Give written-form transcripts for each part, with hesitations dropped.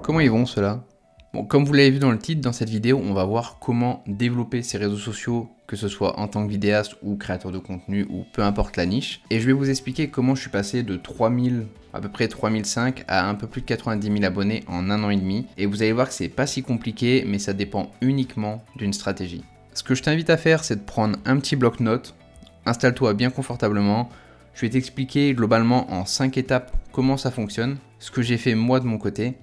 Comment ils vont ceux-là? Bon, comme vous l'avez vu dans le titre, dans cette vidéo, on va voir comment développer ses réseaux sociaux, que ce soit en tant que vidéaste ou créateur de contenu ou peu importe la niche. Et je vais vous expliquer comment je suis passé de 3000, à peu près 3005 à un peu plus de 90 000 abonnés en 1 an et demi. Et vous allez voir que c'est pas si compliqué, mais ça dépend uniquement d'une stratégie. Ce que je t'invite à faire, c'est de prendre un petit bloc-notes, installe-toi bien confortablement. Je vais t'expliquer globalement en 5 étapes comment ça fonctionne, ce que j'ai fait moi de mon côté,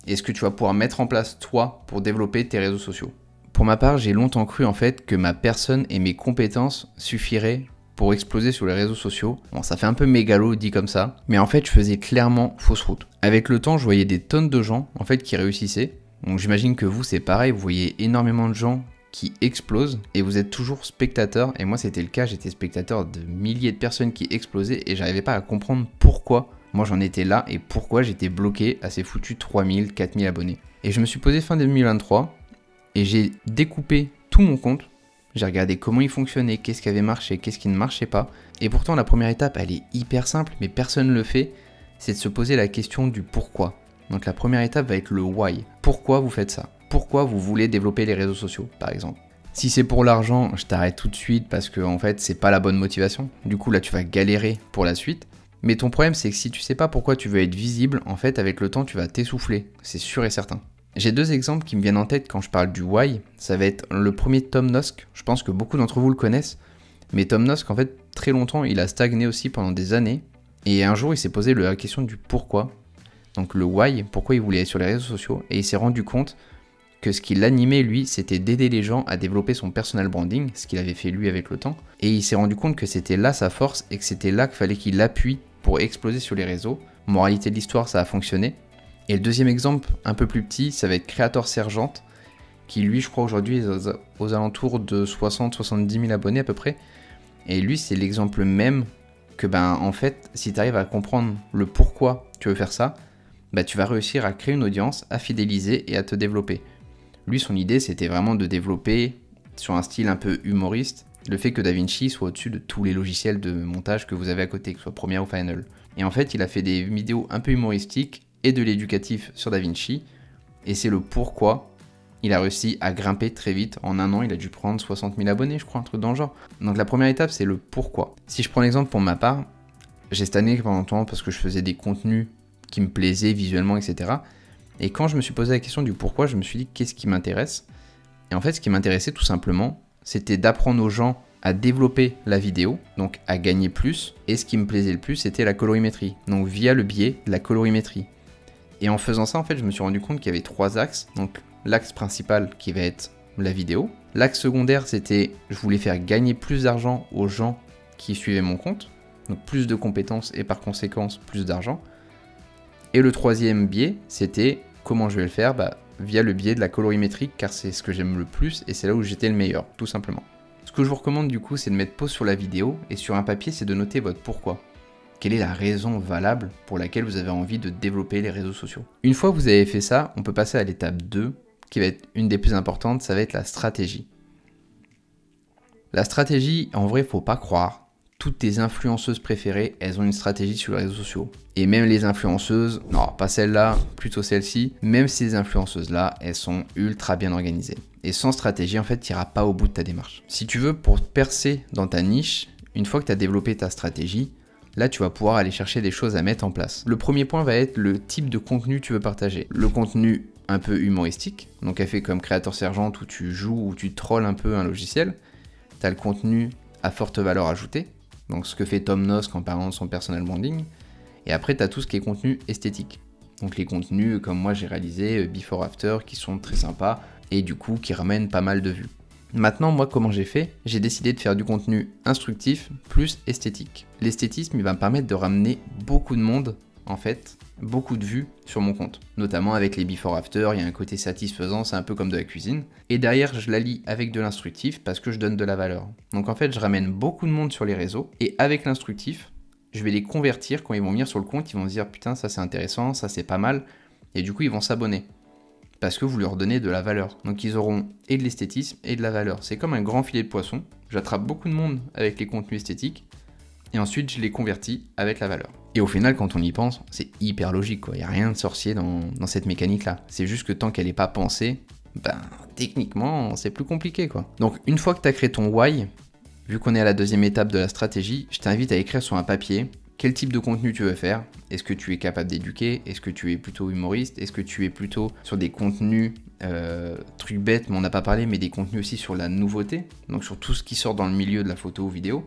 et ce que tu vas pouvoir mettre en place toi pour développer tes réseaux sociaux. Pour ma part, j'ai longtemps cru en fait que ma personne et mes compétences suffiraient pour exploser sur les réseaux sociaux. Bon, ça fait un peu mégalo dit comme ça, mais en fait je faisais clairement fausse route. Avec le temps, je voyais des tonnes de gens en fait qui réussissaient. Donc j'imagine que vous c'est pareil, vous voyez énormément de gens qui explosent et vous êtes toujours spectateur, et moi c'était le cas, j'étais spectateur de milliers de personnes qui explosaient et j'arrivais pas à comprendre pourquoi moi j'en étais là et pourquoi j'étais bloqué à ces foutus 3000, 4000 abonnés. Et je me suis posé fin 2023 et j'ai découpé tout mon compte, j'ai regardé comment il fonctionnait, qu'est-ce qui avait marché, qu'est-ce qui ne marchait pas. Et pourtant la première étape elle est hyper simple mais personne ne le fait, c'est de se poser la question du pourquoi. Donc la première étape va être le why. Pourquoi vous faites ça? Pourquoi vous voulez développer les réseaux sociaux par exemple? Si c'est pour l'argent, je t'arrête tout de suite parce que en fait c'est pas la bonne motivation. Du coup là tu vas galérer pour la suite. Mais ton problème, c'est que si tu sais pas pourquoi tu veux être visible, en fait, avec le temps, tu vas t'essouffler. C'est sûr et certain. J'ai deux exemples qui me viennent en tête quand je parle du why. Ça va être le premier, Tom Nosk. Je pense que beaucoup d'entre vous le connaissent. Mais Tom Nosk, en fait, très longtemps, il a stagné aussi pendant des années. Et un jour, il s'est posé la question du pourquoi. Donc le why, pourquoi il voulait être sur les réseaux sociaux. Et il s'est rendu compte que ce qui l'animait, lui, c'était d'aider les gens à développer son personal branding, ce qu'il avait fait lui avec le temps. Et il s'est rendu compte que c'était là sa force et que c'était là qu'il fallait qu'il appuie pour exploser sur les réseaux. Moralité de l'histoire, ça a fonctionné. Et le deuxième exemple, un peu plus petit, ça va être Creator Sergent, qui lui, je crois aujourd'hui, est aux alentours de 60-70 000 abonnés à peu près. Et lui, c'est l'exemple même que, en fait, si tu arrives à comprendre le pourquoi tu veux faire ça, tu vas réussir à créer une audience, à fidéliser et à te développer. Lui, son idée, c'était vraiment de développer, sur un style un peu humoriste, le fait que DaVinci soit au-dessus de tous les logiciels de montage que vous avez à côté, que ce soit Premiere ou Final. Et en fait, il a fait des vidéos un peu humoristiques et de l'éducatif sur DaVinci, et c'est le pourquoi il a réussi à grimper très vite. En 1 an, il a dû prendre 60 000 abonnés, je crois, un truc dans le genre. Donc la première étape, c'est le pourquoi. Si je prends l'exemple pour ma part, j'ai stagné pendant longtemps parce que je faisais des contenus qui me plaisaient visuellement, etc. Et quand je me suis posé la question du pourquoi, je me suis dit qu'est-ce qui m'intéresse? Et en fait, ce qui m'intéressait tout simplement, c'était d'apprendre aux gens à développer la vidéo, donc à gagner plus. Et ce qui me plaisait le plus, c'était la colorimétrie, donc via le biais de la colorimétrie. Et en faisant ça, en fait, je me suis rendu compte qu'il y avait 3 axes. Donc l'axe principal qui va être la vidéo. L'axe secondaire, c'était je voulais faire gagner plus d'argent aux gens qui suivaient mon compte. Donc plus de compétences et par conséquent plus d'argent. Et le troisième biais, c'était comment je vais le faire via le biais de la colorimétrie, car c'est ce que j'aime le plus et c'est là où j'étais le meilleur, tout simplement. Ce que je vous recommande du coup, c'est de mettre pause sur la vidéo et sur un papier, c'est de noter votre pourquoi. Quelle est la raison valable pour laquelle vous avez envie de développer les réseaux sociaux? Une fois que vous avez fait ça, on peut passer à l'étape 2, qui va être une des plus importantes, ça va être la stratégie. La stratégie, en vrai, faut pas croire. Toutes tes influenceuses préférées, elles ont une stratégie sur les réseaux sociaux. Et même les influenceuses, non, pas celle-là, plutôt celle-ci, même ces influenceuses-là, elles sont ultra bien organisées. Et sans stratégie, en fait, tu n'iras pas au bout de ta démarche. Si tu veux, pour percer dans ta niche, une fois que tu as développé ta stratégie, là, tu vas pouvoir aller chercher des choses à mettre en place. Le premier point va être le type de contenu que tu veux partager. Le contenu un peu humoristique, donc fait comme Creator Sergent où tu joues, où tu trolls un peu un logiciel. Tu as le contenu à forte valeur ajoutée, donc ce que fait Tom Nosk en parlant de son personal branding. Et après, tu as tout ce qui est contenu esthétique. Donc les contenus comme moi j'ai réalisé before after qui sont très sympas et du coup qui ramènent pas mal de vues. Maintenant, moi comment j'ai fait? J'ai décidé de faire du contenu instructif plus esthétique. L'esthétisme, il va me permettre de ramener beaucoup de monde, en fait, beaucoup de vues sur mon compte. Notamment avec les before after, il y a un côté satisfaisant, c'est un peu comme de la cuisine. Et derrière, je l'allie avec de l'instructif parce que je donne de la valeur. Donc en fait, je ramène beaucoup de monde sur les réseaux et avec l'instructif, je vais les convertir quand ils vont venir sur le compte, ils vont se dire putain ça c'est intéressant, ça c'est pas mal, et du coup ils vont s'abonner. Parce que vous leur donnez de la valeur. Donc ils auront et de l'esthétisme et de la valeur. C'est comme un grand filet de poisson, j'attrape beaucoup de monde avec les contenus esthétiques, et ensuite je les convertis avec la valeur. Et au final, quand on y pense, c'est hyper logique, quoi. Il n'y a rien de sorcier dans cette mécanique-là. C'est juste que tant qu'elle n'est pas pensée, ben, techniquement, c'est plus compliqué, quoi. Donc, une fois que tu as créé ton why, vu qu'on est à la deuxième étape de la stratégie, je t'invite à écrire sur un papier quel type de contenu tu veux faire. Est-ce que tu es capable d'éduquer? Est-ce que tu es plutôt humoriste? Est-ce que tu es plutôt sur des contenus, trucs bêtes, mais on n'a pas parlé, mais des contenus aussi sur la nouveauté, donc sur tout ce qui sort dans le milieu de la photo ou vidéo.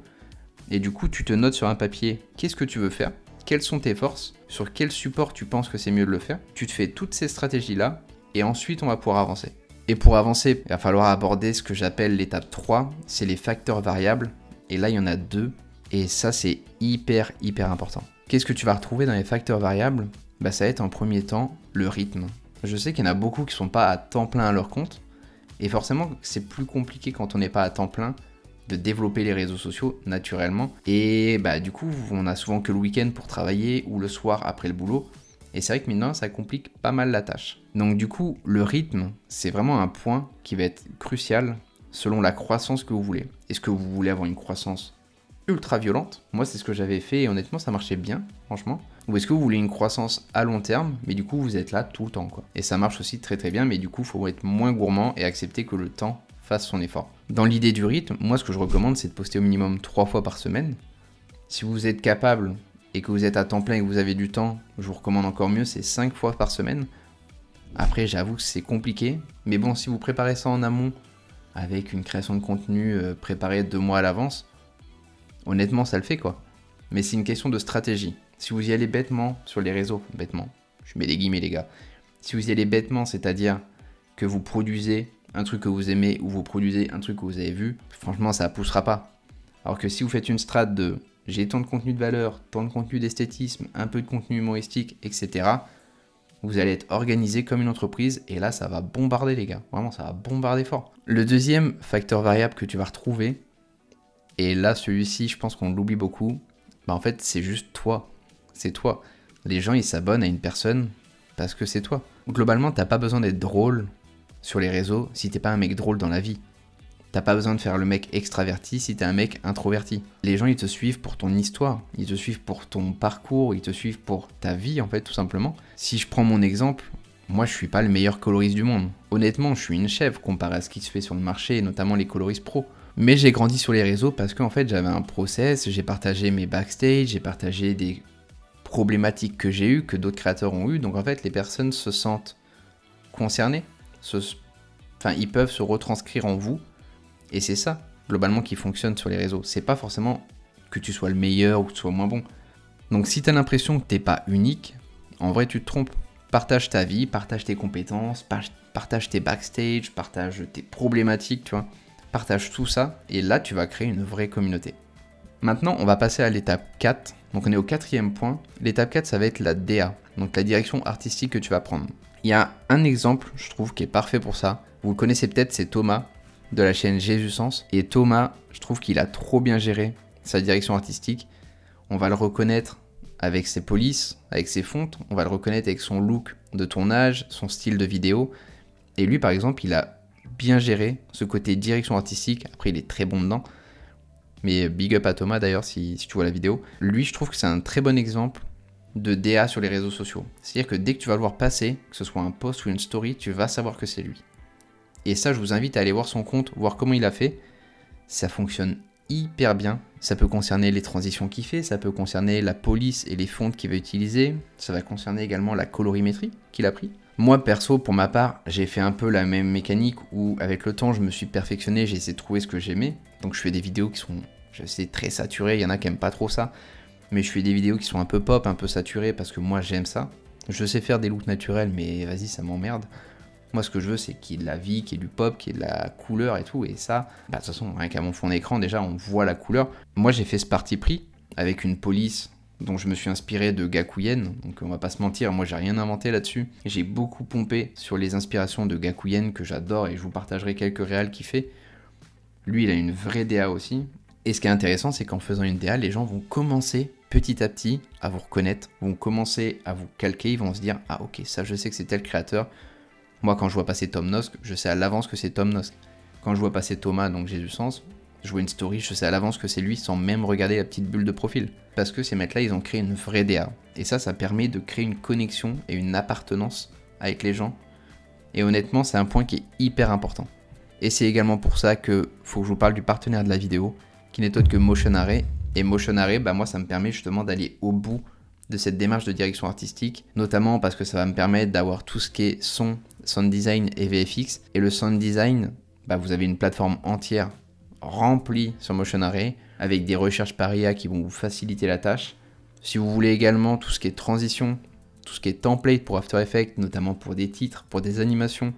Et du coup, tu te notes sur un papier qu'est-ce que tu veux faire, quelles sont tes forces, sur quel support tu penses que c'est mieux de le faire. Tu te fais toutes ces stratégies-là, et ensuite on va pouvoir avancer. Et pour avancer, il va falloir aborder ce que j'appelle l'étape 3, c'est les facteurs variables. Et là, il y en a 2, et ça, c'est hyper important. Qu'est-ce que tu vas retrouver dans les facteurs variables? Bah, ça va être en premier temps le rythme. Je sais qu'il y en a beaucoup qui ne sont pas à temps plein à leur compte, et forcément, c'est plus compliqué quand on n'est pas à temps plein de développer les réseaux sociaux naturellement. Et bah, du coup, on a souvent que le week-end pour travailler ou le soir après le boulot. Et c'est vrai que maintenant, ça complique pas mal la tâche. Donc du coup, le rythme, c'est vraiment un point qui va être crucial selon la croissance que vous voulez. Est-ce que vous voulez avoir une croissance ultra violente? Moi, c'est ce que j'avais fait et honnêtement, ça marchait bien, franchement. Ou est-ce que vous voulez une croissance à long terme, mais du coup, vous êtes là tout le temps, quoi. Et ça marche aussi très bien, mais du coup, il faut être moins gourmand et accepter que le temps fasse son effort. Dans l'idée du rythme, moi, ce que je recommande, c'est de poster au minimum 3 fois par semaine. Si vous êtes capable et que vous êtes à temps plein et que vous avez du temps, je vous recommande encore mieux, c'est 5 fois par semaine. Après, j'avoue que c'est compliqué, mais bon, si vous préparez ça en amont, avec une création de contenu préparée 2 mois à l'avance, honnêtement, ça le fait, quoi. Mais c'est une question de stratégie. Si vous y allez bêtement sur les réseaux, bêtement, je mets des guillemets, les gars, si vous y allez bêtement, c'est-à-dire que vous produisez un truc que vous aimez ou vous produisez un truc que vous avez vu, franchement, ça ne poussera pas. Alors que si vous faites une strat de j'ai tant de contenu de valeur, tant de contenu d'esthétisme, un peu de contenu humoristique, etc., vous allez être organisé comme une entreprise et là, ça va bombarder, les gars. Vraiment, ça va bombarder fort. Le deuxième facteur variable que tu vas retrouver, et là, celui-ci, je pense qu'on l'oublie beaucoup, bah en fait, c'est juste toi. C'est toi. Les gens, ils s'abonnent à une personne parce que c'est toi. Globalement, t'as pas besoin d'être drôle sur les réseaux si t'es pas un mec drôle dans la vie. T'as pas besoin de faire le mec extraverti si t'es un mec introverti. Les gens, ils te suivent pour ton histoire, ils te suivent pour ton parcours, ils te suivent pour ta vie, en fait, tout simplement. Si je prends mon exemple, moi, je suis pas le meilleur coloriste du monde. Honnêtement, je suis une chèvre comparé à ce qui se fait sur le marché, et notamment les coloristes pro. Mais j'ai grandi sur les réseaux parce qu'en fait, j'avais un process, j'ai partagé mes backstage, j'ai partagé des problématiques que j'ai eues, que d'autres créateurs ont eues. Donc en fait, les personnes se sentent concernées, enfin, ils peuvent se retranscrire en vous. Et c'est ça, globalement, qui fonctionne sur les réseaux. C'est pas forcément que tu sois le meilleur ou que tu sois moins bon. Donc si tu as l'impression que t'es pas unique, en vrai, tu te trompes. Partage ta vie, partage tes compétences, partage tes backstage, partage tes problématiques, tu vois. Partage tout ça, et là, tu vas créer une vraie communauté. Maintenant, on va passer à l'étape 4. Donc on est au 4e point. L'étape 4, ça va être la DA, donc la direction artistique que tu vas prendre. Il y a un exemple, je trouve, qui est parfait pour ça. Vous le connaissez peut-être, c'est Thomas, de la chaîne Jésus Sens. Et Thomas, je trouve qu'il a trop bien géré sa direction artistique. On va le reconnaître avec ses polices, avec ses fontes. On va le reconnaître avec son look de tournage, son style de vidéo. Et lui, par exemple, il a bien géré ce côté direction artistique. Après, il est très bon dedans. Mais big up à Thomas d'ailleurs, si tu vois la vidéo. Lui, je trouve que c'est un très bon exemple de DA sur les réseaux sociaux. C'est-à-dire que dès que tu vas le voir passer, que ce soit un post ou une story, tu vas savoir que c'est lui. Et ça, je vous invite à aller voir son compte, voir comment il a fait. Ça fonctionne hyper bien. Ça peut concerner les transitions qu'il fait, ça peut concerner la police et les fontes qu'il va utiliser. Ça va concerner également la colorimétrie qu'il a pris. Moi, perso, pour ma part, j'ai fait un peu la même mécanique où, avec le temps, je me suis perfectionné, j'ai essayé de trouver ce que j'aimais. Donc, je fais des vidéos qui sont, je sais, très saturées. Il y en a qui n'aiment pas trop ça. Mais je fais des vidéos qui sont un peu pop, un peu saturées parce que moi, j'aime ça. Je sais faire des looks naturels, mais vas-y, ça m'emmerde. Moi, ce que je veux, c'est qu'il y ait de la vie, qu'il y ait du pop, qu'il y ait de la couleur et tout. Et ça, bah, de toute façon, rien qu'à mon fond d'écran, déjà, on voit la couleur. Moi, j'ai fait ce parti pris avec une police dont je me suis inspiré de Gakouyen. Donc, on va pas se mentir, moi, j'ai rien inventé là-dessus. J'ai beaucoup pompé sur les inspirations de Gakouyen que j'adore et je vous partagerai quelques réals qu'il fait. Lui, il a une vraie DA aussi. Et ce qui est intéressant, c'est qu'en faisant une DA, les gens vont commencer petit à petit à vous reconnaître, vont commencer à vous calquer, ils vont se dire « Ah ok, ça je sais que c'est tel créateur ». Moi, quand je vois passer Tom Nosk, je sais à l'avance que c'est Tom Nosk. Quand je vois passer Thomas, donc Jésus Sens, Je vois une story, je sais à l'avance que c'est lui sans même regarder la petite bulle de profil. Parce que ces mecs-là, ils ont créé une vraie DA. Et ça permet de créer une connexion et une appartenance avec les gens. Et honnêtement, c'est un point qui est hyper important. Et c'est également pour ça que faut que je vous parle du partenaire de la vidéo, qui n'est autre que Motion Array. Et Motion Array, moi, ça me permet justement d'aller au bout de cette démarche de direction artistique, notamment parce que ça va me permettre d'avoir tout ce qui est son, sound design et VFX. Et le sound design, vous avez une plateforme entière remplie sur Motion Array, avec des recherches par IA qui vont vous faciliter la tâche. Si vous voulez également tout ce qui est transition, tout ce qui est template pour After Effects, notamment pour des titres, pour des animations,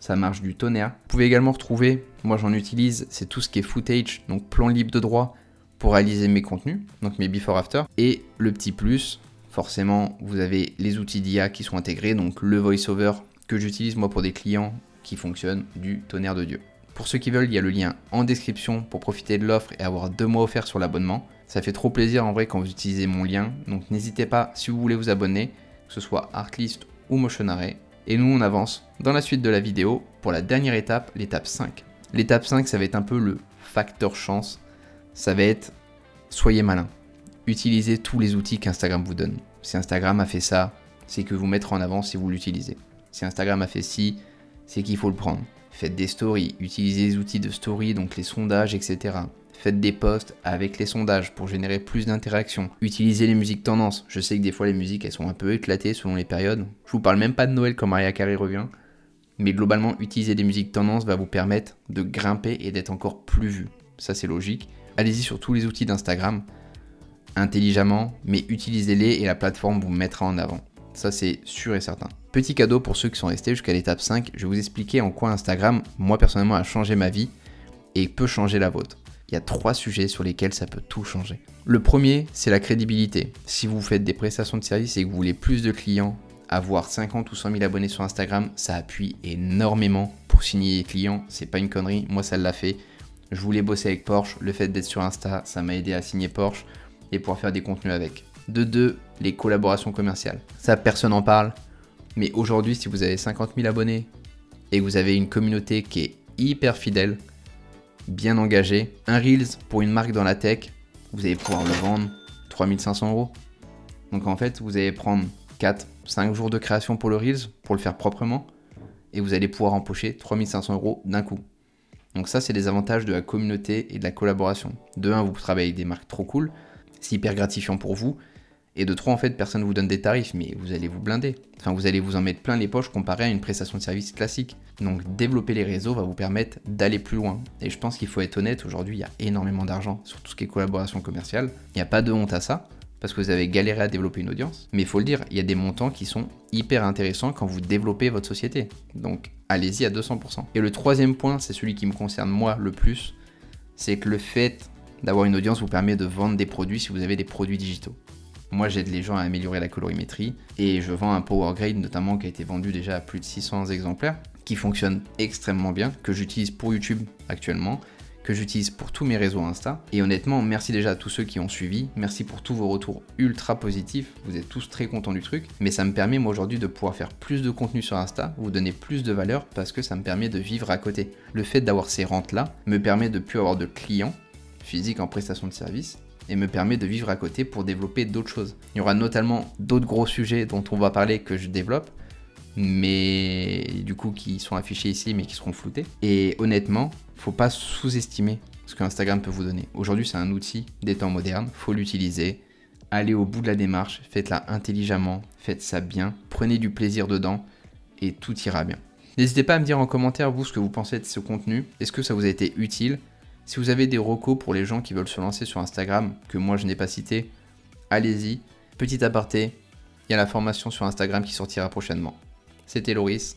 ça marche du tonnerre. Vous pouvez également retrouver, moi j'en utilise, c'est tout ce qui est footage, donc plan libre de droit pour réaliser mes contenus, donc mes before after. Et le petit plus, forcément, vous avez les outils d'IA qui sont intégrés, donc le voiceover que j'utilise moi pour des clients qui fonctionnent du tonnerre de Dieu. Pour ceux qui veulent, il y a le lien en description pour profiter de l'offre et avoir 2 mois offerts sur l'abonnement. Ça fait trop plaisir en vrai quand vous utilisez mon lien, donc n'hésitez pas si vous voulez vous abonner, que ce soit Artlist ou Motion Array. Et nous on avance dans la suite de la vidéo pour la dernière étape, l'étape 5. L'étape 5, ça va être un peu le facteur chance. Ça va être, soyez malin. Utilisez tous les outils qu'Instagram vous donne. Si Instagram a fait ça, c'est que vous mettre en avant si vous l'utilisez. Si Instagram a fait ci, c'est qu'il faut le prendre. Faites des stories, utilisez les outils de story, donc les sondages, etc. Faites des posts avec les sondages pour générer plus d'interactions. Utilisez les musiques tendances. Je sais que des fois les musiques elles sont un peu éclatées selon les périodes. Je vous parle même pas de Noël quand Mariah Carey revient. Mais globalement, utiliser des musiques tendances va vous permettre de grimper et d'être encore plus vu. Ça c'est logique. Allez-y sur tous les outils d'Instagram, intelligemment, mais utilisez-les et la plateforme vous mettra en avant. Ça c'est sûr et certain. Petit cadeau pour ceux qui sont restés jusqu'à l'étape 5, je vais vous expliquer en quoi Instagram, moi personnellement, a changé ma vie et peut changer la vôtre. Il y a 3 sujets sur lesquels ça peut tout changer. Le premier, c'est la crédibilité. Si vous faites des prestations de services et que vous voulez plus de clients, avoir 50 ou 100 000 abonnés sur Instagram, ça appuie énormément pour signer les clients. C'est pas une connerie, moi ça l'a fait. Je voulais bosser avec Porsche, le fait d'être sur Insta, ça m'a aidé à signer Porsche et pouvoir faire des contenus avec. De 2, les collaborations commerciales. Ça, personne n'en parle, mais aujourd'hui, si vous avez 50 000 abonnés et que vous avez une communauté qui est hyper fidèle, bien engagée, un Reels pour une marque dans la tech, vous allez pouvoir le vendre 3500 €. Donc en fait, vous allez prendre 4-5 jours de création pour le Reels, pour le faire proprement, et vous allez pouvoir empocher 3500 € d'un coup. Donc ça, c'est les avantages de la communauté et de la collaboration. De 1, vous travaillez avec des marques trop cool, c'est hyper gratifiant pour vous. Et de 3, en fait, personne ne vous donne des tarifs, mais vous allez vous blinder. Enfin, vous allez vous en mettre plein les poches comparé à une prestation de service classique. Donc, développer les réseaux va vous permettre d'aller plus loin. Et je pense qu'il faut être honnête, aujourd'hui, il y a énormément d'argent sur tout ce qui est collaboration commerciale. Il n'y a pas de honte à ça, parce que vous avez galéré à développer une audience. Mais il faut le dire, il y a des montants qui sont hyper intéressants quand vous développez votre société. Donc, allez-y à 200%. Et le 3e point, c'est celui qui me concerne moi le plus, c'est que le fait d'avoir une audience vous permet de vendre des produits si vous avez des produits digitaux. Moi, j'aide les gens à améliorer la colorimétrie et je vends un Power Grade notamment qui a été vendu déjà à plus de 600 exemplaires, qui fonctionne extrêmement bien, que j'utilise pour YouTube actuellement, que j'utilise pour tous mes réseaux Insta. Et honnêtement, merci déjà à tous ceux qui ont suivi, merci pour tous vos retours ultra positifs, vous êtes tous très contents du truc, mais ça me permet moi aujourd'hui de pouvoir faire plus de contenu sur Insta, vous donner plus de valeur parce que ça me permet de vivre à côté. Le fait d'avoir ces rentes-là me permet de plus avoir de clients physiques en prestation de service, et me permet de vivre à côté pour développer d'autres choses. Il y aura notamment d'autres gros sujets dont on va parler que je développe, mais du coup qui sont affichés ici mais qui seront floutés. Et honnêtement, faut pas sous-estimer ce que Instagram peut vous donner. Aujourd'hui, c'est un outil des temps modernes, faut l'utiliser, allez au bout de la démarche, faites-la intelligemment, faites ça bien, prenez du plaisir dedans et tout ira bien. N'hésitez pas à me dire en commentaire vous ce que vous pensez de ce contenu, est-ce que ça vous a été utile? Si vous avez des recos pour les gens qui veulent se lancer sur Instagram, que moi je n'ai pas cité, allez-y. Petit aparté, il y a la formation sur Instagram qui sortira prochainement. C'était Loris,